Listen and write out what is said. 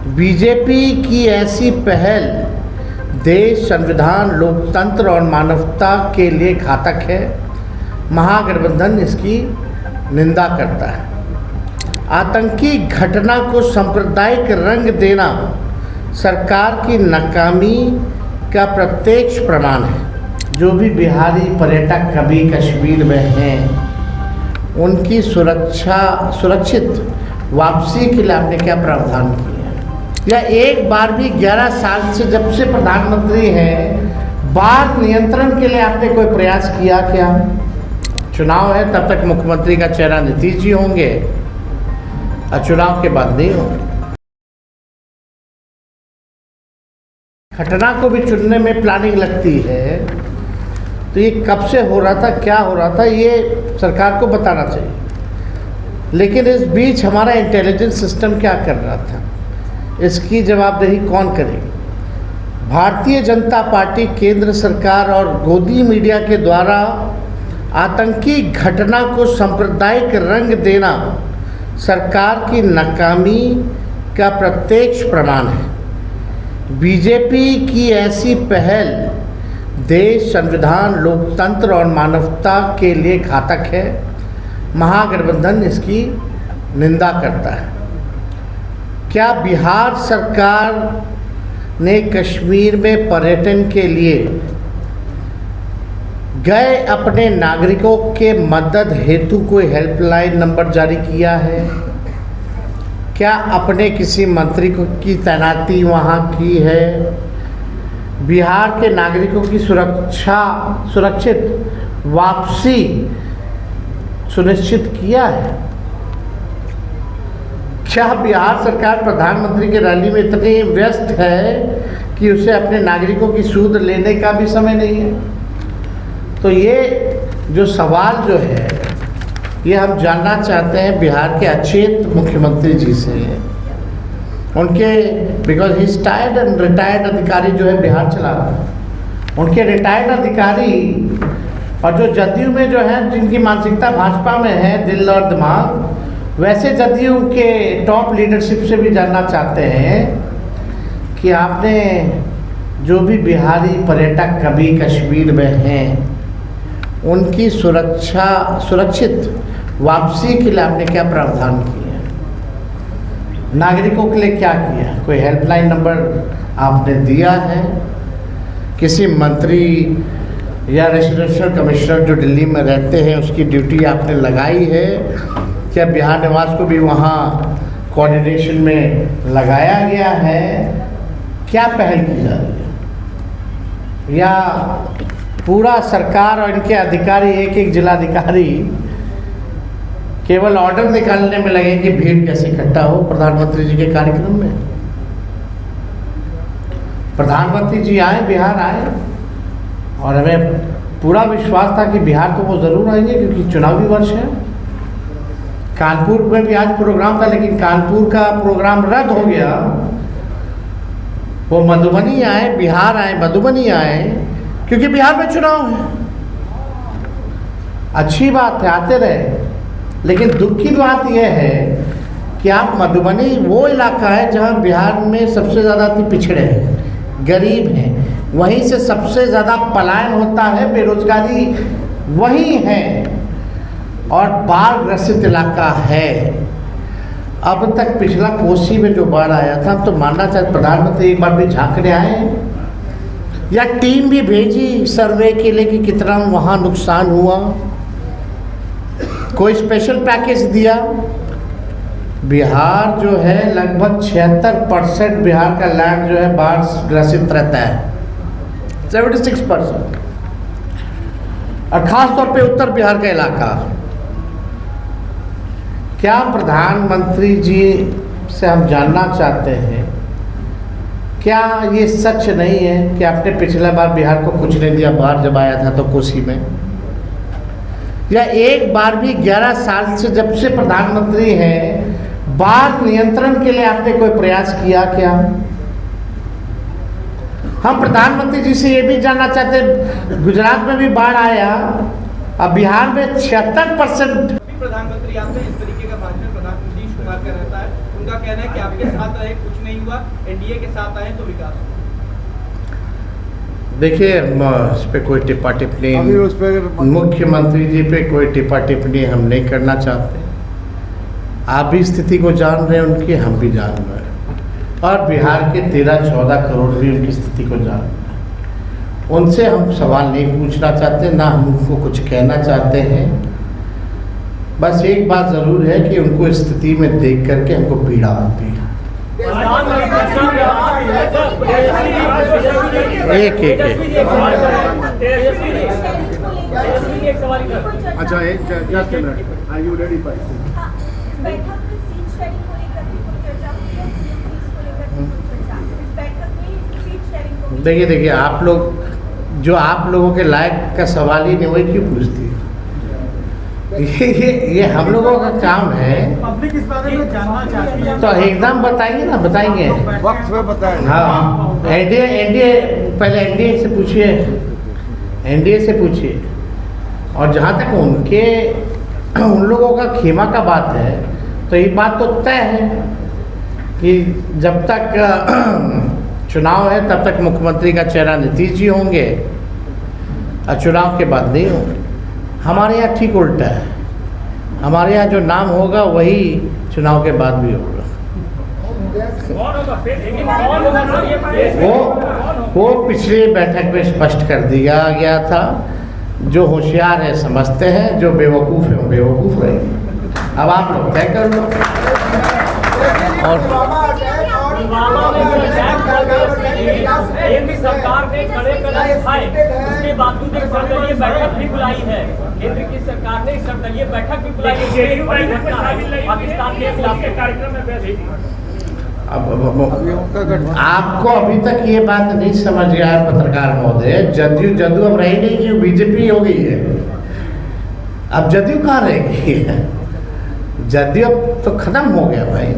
BJP की ऐसी पहल देश, संविधान, लोकतंत्र और मानवता के लिए घातक है। महागठबंधन इसकी निंदा करता है। आतंकी घटना को सांप्रदायिक रंग देना सरकार की नाकामी का प्रत्यक्ष प्रमाण है। जो भी बिहारी पर्यटक कभी कश्मीर में हैं, उनकी सुरक्षित वापसी के लिए आपने क्या प्रावधान किया? या एक बार भी 11 साल से जब से प्रधानमंत्री हैं, बाढ़ नियंत्रण के लिए आपने कोई प्रयास किया क्या? चुनाव है, तब तक मुख्यमंत्री का चेहरा नीतीश जी होंगे और चुनाव के बाद नहीं होंगे। घटना को भी चुनने में प्लानिंग लगती है, तो ये कब से हो रहा था, क्या हो रहा था, ये सरकार को बताना चाहिए। लेकिन इस बीच हमारा इंटेलिजेंस सिस्टम क्या कर रहा था, इसकी जवाबदेही कौन करेगी? भारतीय जनता पार्टी, केंद्र सरकार और गोदी मीडिया के द्वारा आतंकी घटना को सांप्रदायिक रंग देना सरकार की नाकामी का प्रत्यक्ष प्रमाण है। बीजेपी की ऐसी पहल देश, संविधान, लोकतंत्र और मानवता के लिए घातक है। महागठबंधन इसकी निंदा करता है। क्या बिहार सरकार ने कश्मीर में पर्यटन के लिए गए अपने नागरिकों के मदद हेतु कोई हेल्पलाइन नंबर जारी किया है? क्या अपने किसी मंत्री की तैनाती वहाँ की है? बिहार के नागरिकों की सुरक्षित वापसी सुनिश्चित किया है? क्या बिहार सरकार प्रधानमंत्री की रैली में इतनी व्यस्त है कि उसे अपने नागरिकों की सूद लेने का भी समय नहीं है? तो ये जो सवाल जो है, ये हम जानना चाहते हैं बिहार के अचेत मुख्यमंत्री जी से। उनके because he tired and retired अधिकारी जो है बिहार चला रहा है, उनके रिटायर्ड अधिकारी और जो जदयू में जो है, जिनकी मानसिकता भाजपा में है, दिल और दिमाग, वैसे जदयू के टॉप लीडरशिप से भी जानना चाहते हैं कि आपने जो भी बिहारी पर्यटक कभी कश्मीर में हैं, उनकी सुरक्षित वापसी के लिए आपने क्या प्रावधान किया? नागरिकों के लिए क्या किया? कोई हेल्पलाइन नंबर आपने दिया है? किसी मंत्री या रेजिडेंशियल कमिश्नर जो दिल्ली में रहते हैं, उसकी ड्यूटी आपने लगाई है? क्या बिहार निवास को भी वहाँ कोऑर्डिनेशन में लगाया गया है? क्या पहल की जा रही है? या पूरा सरकार और इनके अधिकारी, एक जिलाधिकारी केवल ऑर्डर निकालने में लगे कि भीड़ कैसे इकट्ठा हो प्रधानमंत्री जी के कार्यक्रम में? प्रधानमंत्री जी आए, बिहार आए, और हमें पूरा विश्वास था कि बिहार तो वो ज़रूर आएंगे क्योंकि चुनावी वर्ष है। कानपुर में भी आज प्रोग्राम था, लेकिन कानपुर का प्रोग्राम रद्द हो गया। वो मधुबनी आए, बिहार आए, मधुबनी आए, क्योंकि बिहार में चुनाव है। अच्छी बात है, आते रहे, लेकिन दुख की बात यह है कि आप मधुबनी वो इलाका है जहां बिहार में सबसे ज़्यादा पिछड़े हैं, गरीब हैं, वहीं से सबसे ज़्यादा पलायन होता है, बेरोजगारी वहीं है, और बाढ़ ग्रसित इलाका है। अब तक पिछला कोसी में जो बाढ़ आया था, तो मानना चाहिए प्रधानमंत्री एक बार भी झांकने आए या टीम भी भेजी सर्वे के लिए कि कितना वहाँ नुकसान हुआ? कोई स्पेशल पैकेज दिया? बिहार जो है लगभग 76% बिहार का लैंड जो है बाढ़ ग्रसित रहता है, 76%, और ख़ास तौर पे उत्तर बिहार का इलाका। क्या प्रधानमंत्री जी से हम जानना चाहते हैं, क्या ये सच नहीं है कि आपने पिछला बार बिहार को कुछ नहीं दिया, बाढ़ जब आया था तो कोसी में? या एक बार भी 11 साल से जब से प्रधानमंत्री हैं, बाढ़ नियंत्रण के लिए आपने कोई प्रयास किया क्या? हम प्रधानमंत्री जी से ये भी जानना चाहते हैं, गुजरात में भी बाढ़ आया, अब बिहार में 76% प्रधानमंत्री आपने इस तरीके का भाषण प्रधानमंत्री नीतीश कुमार का रहता है, उनका उनका कहना है कि आपके साथ रहे कुछ नहीं हुआ, एनडीए के साथ आए तो विकास हुआ। देखिए, इस पे कोई टिप्पा टिप्पणी, मुख्यमंत्री जी पे कोई टिप्पा टिप्पणी हम नहीं करना चाहते। आप भी स्थिति को जान रहे हैं उनकी, हम भी जान रहे हैं, और बिहार के 13-14 करोड़ भी उनकी स्थिति को जान रहे हैं। उनसे हम सवाल नहीं पूछना चाहते, ना हम उनको कुछ कहना चाहते हैं। बस एक बात ज़रूर है कि उनको इस स्थिति में देख करके हमको पीड़ा होती है। एक अच्छा, एक just minute, are you ready? बैठक में सीट शेयरिंग को लेकर भी कोई चर्चा हुई है, सीएम पुलिस को लेकर भी कोई चर्चा। इस बैठक में सीट शेयरिंग को देखिए, आप लोग जो आप लोगों के लायक का सवाल ही नहीं, वही क्यों पूछती है? ये हम लोगों का काम है। पब्लिक इस बारे में जानना चाहती है तो एकदम बताइए ना, बताएंगे वक्त में बताएं। हाँ, एनडीए पहले एनडीए से पूछिए, एनडीए से पूछिए। और जहाँ तक उन लोगों का खेमा का बात है, तो ये बात तो तय है कि जब तक चुनाव है तब तक मुख्यमंत्री का चेहरा नीतीश जी होंगे, और चुनाव के बाद नहीं होंगे। हमारे यहाँ ठीक उल्टा है, हमारे यहाँ जो नाम होगा वही चुनाव के बाद भी होगा। वो पिछली बैठक में स्पष्ट कर दिया गया था। जो होशियार है समझते हैं, जो बेवकूफ़ है वो बेवकूफ़ रहेंगे। अब आप लोग तय कर लो। और सरकार ने कड़े कदम उठाए, उसके बावजूद एक सर्वदलीय बैठक भी बुलाई है। केंद्र की सरकार ने सर्वदलीय बैठक भी बुलाई है पाकिस्तान के खिलाफ कार्यक्रम में। आपको अभी तक ये बात नहीं समझ गया है पत्रकार महोदय, जदयू अब रही नहीं कि बीजेपी हो गई है। अब जदयू कहाँ रहेगी? जदयू अब तो खत्म हो गया भाई।